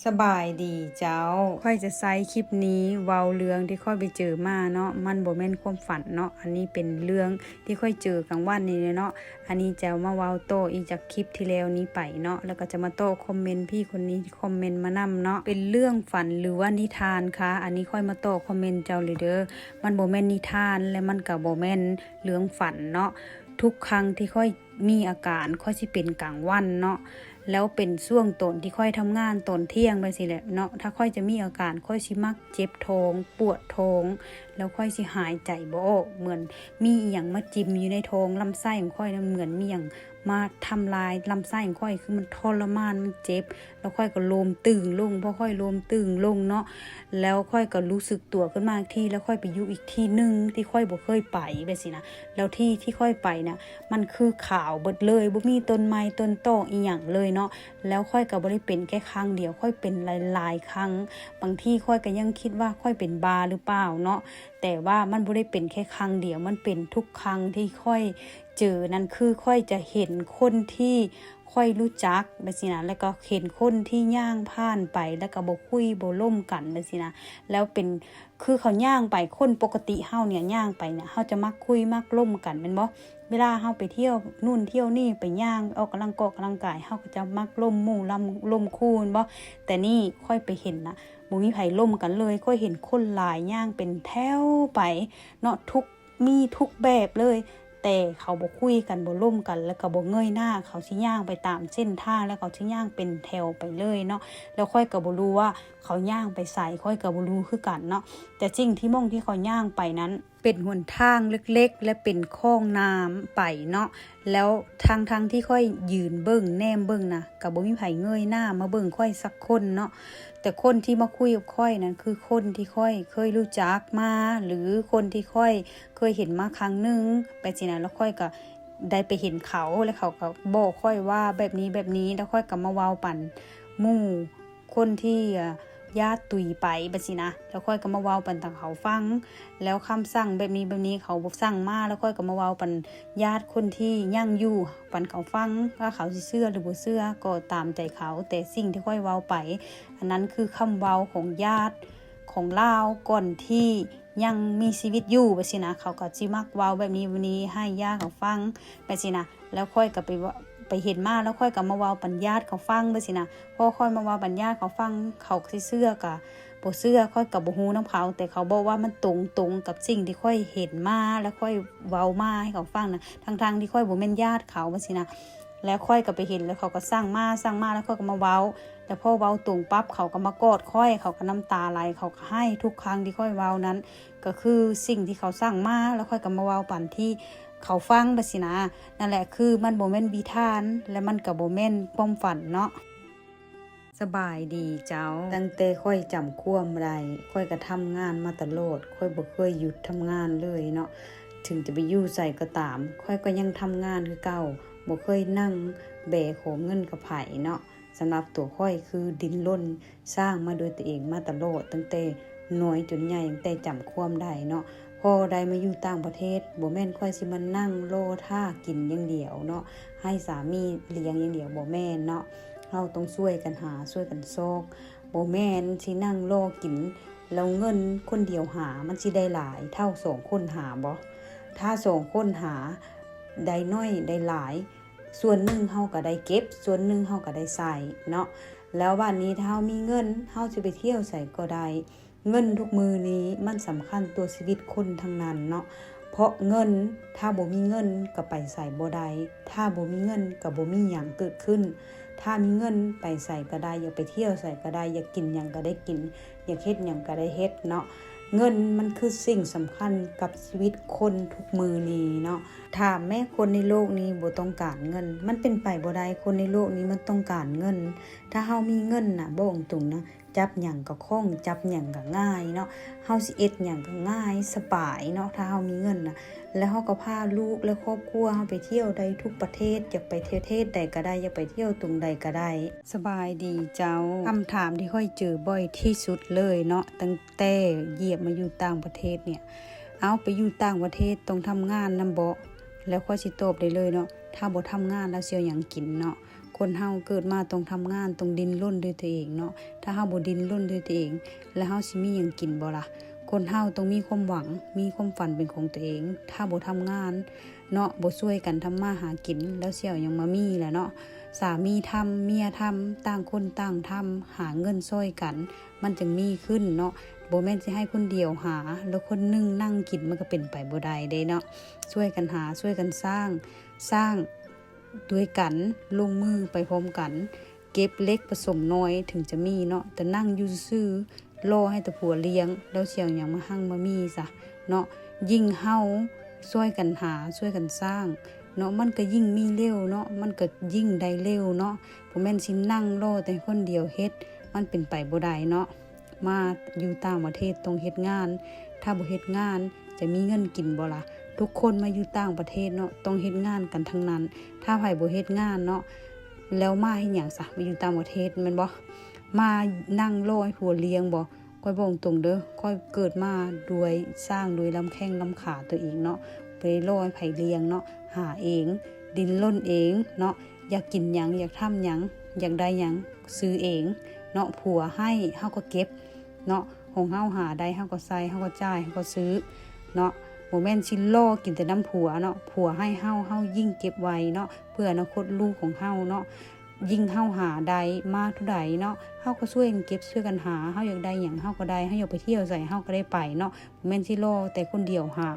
สบายดีเจ้าค่อยจะใช้คลิปนี้เว้าเรื่องที่ค่อยไปเจอมาเนาะมันบ่แม่นความฝันเนาะอันนี้เป็นเรื่องที่ค่อยเจอกลางวันนี่เนาะอันนี้จะมาเว้าโต้อีกจากคลิปที่แล้วนี้ไปเนาะแล้วก็จะมาโต้คอมเมนต์พี่คนนี้ที่คอมเมนต์มานำเนาะเป็นเรื่องฝันหรือว่านิทานคะอันนี้ค่อยมาโต้คอมเมนต์เจ้าเลยเด้อมันบ่แม่นนิทานและมันก็บ่แม่นเรื่องฝันเนาะทุกครั้งที่ค่อยมีอาการค่อยสิเป็นกลางวันเนาะแล้วเป็นช่วงตนที่ค่อยทำงานตนเที่ยงไปสิแหละเนาะถ้าค่อยจะมีอาการค่อยสิมักเจ็บท้องปวดท้องแล้วค่อยสิหายใจบ่ออกเหมือนมีอีหยังมาจิ้มอยู่ในท้องลำไส้ของค่อยนะเหมือนมีหยังมาทำลายลำไส้ของค่อยคือมันทรมานมันเจ็บแล้วค่อยก็โลมตึงลงพอค่อยโลมตึงลงเนาะแล้วค่อยก็รู้สึกตัวขึ้นมาอีกทีแล้วค่อยไปอยู่อีกที่นึงที่ค่อยบ่เคยไปไปสินะแล้วที่ค่อยไปนะมันคือขาวเบิดเลยบ่มีต้นไม้ต้นตอกอีหยังเลยเนาะแล้วค่อยก็บ่ได้เป็นแค่ครั้งเดียวค่อยเป็นหลายๆครั้งบางที่ค่อยก็ยังคิดว่าค่อยเป็นบาหรือเปล่าเนาะแต่ว่ามันบ่ได้เป็นแค่ครั้งเดียวมันเป็นทุกครั้งที่ค่อยเจอนั่นคือค่อยจะเห็นคนที่ค่อยรู้จักแบบนี้นะแล้วก็เห็นคนที่ย่างผ่านไปแล้วก็บ่คุยบ่ล่มกันแบบนี้นะแล้วเป็นคือเขาย่างไปคนปกติเฮาเนี่ยย่างไปเนี่ยเฮาจะมักคุยมักล่มกันแม่นบ่เวลาเฮาไปเที่ยวนู่นเที่ยวนี่ไปย่างออกกำลังกายเฮาก็จะมักล่มหมู่ล่มคู่แม่นบ่แต่นี่ค่อยไปเห็นนะบ่มีไผล่มกันเลยค่อยเห็นคนหลายย่างเป็นแถวไปเนาะมีทุกแบบเลยแต่เขาบ่คุยกันบ่ร่วมกันแล้วก็บ่เงยหน้าเขาสิย่างไปตามเส้นทางแล้วเขาสิย่างเป็นแถวไปเลยเนาะแล้วค่อยก็บ่รู้ว่าเขาย่างไปไสค่อยก็บ่รู้คือกันเนาะแต่จริงที่ม่องที่เขาย่างไปนั้นเป็นหนทางเล็กๆและเป็นคลองน้ำไปเนาะแล้วทางที่ค่อยยืนเบิ่งแนมเบิ่งนะก็บ่มีไผเงยหน้ามาเบิ่งค่อยสักคนเนาะแต่คนที่มาคุยกับค่อยนั้นคือคนที่ค่อยเคยรู้จักมาหรือคนที่ค่อยเคยเห็นมาครั้งนึงไปสินะแล้วค่อยก็ได้ไปเห็นเขาแล้วเขาก็บอกค่อยว่าแบบนี้แล้วค่อยก็มาเว้าปั่นหมู่คนที่ญาติตุยไปแบบสินะแล้วค่อยก็มาเว้าปั่นต่างเขาฟังแล้วคำสั่งแบบนี้เขาบอกสั่งมาแล้วค่อยก็มาเว้าปั่นญาติคนที่ยังอยู่ปั่นเขาฟังว่าเขาสิเชื่อหรือบ่เชื่อก็ตามใจเขาแต่สิ่งที่ค่อยเว้าไปอันนั้นคือคำเว้าของญาติของลาวก่อนที่ยังมีชีวิตอยู่แบบสินะเขาก็สิมักเว้าแบบนี้ให้ญาติเขาฟังแบบสินะแล้วค่อยก็ไปเห็นมาแล้วค่อยก็มาเว้าปัญญาติเขาฟังแบบสินะพอค่อยมาเว้าปัญญาติเขาฟังเขาสิเชื่อก็บ่เชื่อค่อยก็บ่ฮู้นำเขาแต่เขาบอกว่ามันตรงกับสิ่งที่ค่อยเห็นมาแล้วค่อยเว้ามาให้เขาฟังนะทั้งที่ค่อยบ่แม่นญาติเขาแบบสินะแล้วค่อยก็ไปเห็นแล้วเขาก็สั่งมาแล้วค่อยก็มาเว้าแล้วพอเว้าตรงปั๊บเขาก็มากอดค่อยเขาก็น้ำตาไหลเขาก็ให้ทุกครั้งที่ค่อยเว้านั้นก็คือสิ่งที่เขาสั่งมาแล้วค่อยก็มาเว้าปันที่เขาฟังบัดสินะนั่นแหละคือมันบ่แม่นวิธานและมันก็บ่แม่นความฝันเนาะสบายดีเจ้าตั้งแต่ค่อยจำความได้ค่อยก็ทำงานมาตลอดค่อยบ่เคยหยุดทำงานเลยเนาะถึงจะไปอยู่ใส่ก็ตามค่อยก็ยังทำงานคือเก่าบ่เคยนั่งแบกขอเงินกับไผเนาะสำหรับตัวค่อยคือดิ้นรนสร้างมาโดยตัวเองมาตลอดตั้งแต่น้อยจนใหญ่ตั้งแต่จำความได้เนาะพอได้มาอยู่ต่างประเทศบ่แม่นค่อยสิมานั่งรอท่ากินอย่างเดียวเนาะให้สามีเลี้ยงอย่างเดียวบ่แม่นเนาะเราต้องช่วยกันหาช่วยกันซอกบ่แม่นสินั่งรอกินแล้วเงินคนเดียวหามันสิได้หลายเท่า2คนหาบ่ถ้า2คนหาได้น้อยได้หลายส่วนหนึ่งเฮาก็ได้เก็บส่วนหนึ่งเฮาก็ได้ใส่เนาะแล้ววันนี้ถ้าเฮามีเงินเฮาสิไปเที่ยวใส่ก็ได้เงินทุกมือนี้มันสำคัญตัวชีวิตคนทั้งนั้นเนาะเพราะเงินถ้าบ่มีเงินก็ไปใส่บ่ได้ถ้าบ่มีเงินก็บ่มีหยังเกิดขึ้นถ้ามีเงินไปใส่ก็ได้อยากไปเที่ยวใส่ก็ได้อยากกินหยังก็ได้กินอยากเฮ็ดหยังก็ได้เฮ็ดเนาะเงินมันคือสิ่งสำคัญกับชีวิตคนทุกมือนี้เนาะถ้าแม้คนในโลกนี้บ่ต้องการเงินมันเป็นไปบ่ได้คนในโลกนี้มันต้องการเงินถ้าเฮามีเงินน่ะบ่ตรงนะจับหยังก็คล่องจับหยังก็ง่ายเนาะเฮาสิเอ็ดหยังก็ง่ายสบายเนาะถ้าเฮามีเงินน่ะแล้วเฮาก็พาลูกและครอบครัวเฮาไปเที่ยวได้ทุกประเทศอยากไปประเทศใดก็ได้อยากไปเที่ยวตรงใดก็ได้สบายดีเจ้าคำถามที่ค่อยเจอบ่อยที่สุดเลยเนาะตั้งแต่เหยียบมาอยู่ต่างประเทศเนี่ยเอาไปอยู่ต่างประเทศต้องทำงานนำบ่แล้วค่อยสิตอบได้เลยเนาะถ้าบ่ทำงานแล้วสิเอาหยังกินเนาะ คนเฮาเกิดมาต้องทำงานต้องดิ้นรนด้วยตัวเองเนาะถ้าเฮาบ่ดิ้นรนด้วยตัวเองแล้วเฮาสิมีหยังกินบ่ล่ะคนเฮาต้องมีความหวังมีความฝันเป็นของตัวเองถ้าบ่ทำงานเนาะบ่ช่วยกันทำมาหากินแล้วเสี่ยวยังมามีแหละเนาะสามีทำเมียทำต่างคนต่างทำหาเงินช่วยกันมันจึงมีขึ้นเนาะบ่แม่นสิให้คนเดียวหาแล้วคนนึงนั่งกินมันก็เป็นไปบ่ได้เด้เนาะช่วยกันหาช่วยกันสร้างด้วยกันลงมือไปพร้อมกันเก็บเล็กผสมน้อยถึงจะมีเนาะแต่นั่งอยู่ซื่อรอให้แต่ผัวเลี้ยงแล้วเสี่ยวหยังมาหั่งมามีซะเนาะยิ่งเฮาช่วยกันหาช่วยกันสร้างเนาะมันก็ยิ่งมีเร็วเนาะมันก็ยิ่งได้เร็วเนาะบ่แม่นสินั่งรอแต่คนเดียวเฮ็ดมันเป็นไปบ่ได้เนาะมาอยู่ต่างประเทศต้องเฮ็ดงานถ้าบ่เฮ็ดงานจะมีเงินกินบ่ล่ะทุกคนมาอยู่ต่างประเทศเนาะต้องเฮ็ดงานกันทั้งนั้นถ้าไผบ่เฮ็ดงานเนาะแล้วมาเฮ็ดหยังซะมาอยู่ต่างประเทศแม่นบ่มานั่งรอให้ผัวเลี้ยงบ่ค่อยบอกตรงเด้อค่อยเกิดมาด้วยสร้างด้วยลำแข้งลำขาตัวเองเนาะไปรอให้ไผเลี้ยงเนาะหาเองดิ้นรนเองเนาะอยากกินหยังอยากทำหยังอยากได้หยังซื้อเองเนาะผัวให้เฮาก็เก็บเนาะของเฮาหาได้เฮาก็ใส่เฮาก็จ่ายเฮาก็ซื้อเนาะบ่แม่นสิรอกินแต่น้ำผัวเนาะผัวให้เฮายิ่งเก็บไว้เนาะเพื่ออนาคตลูกของเฮาเนาะยิ่งเฮาหาได้มากเท่าใดเนาะเฮาก็ช่วยกันเก็บช่วยกันหาเฮาอยากได้หยังเฮาก็ได้เฮาอยากไปเที่ยวไสเฮาก็ได้ไปเนาะบ่แม่นสิรอแต่คนเดียวหา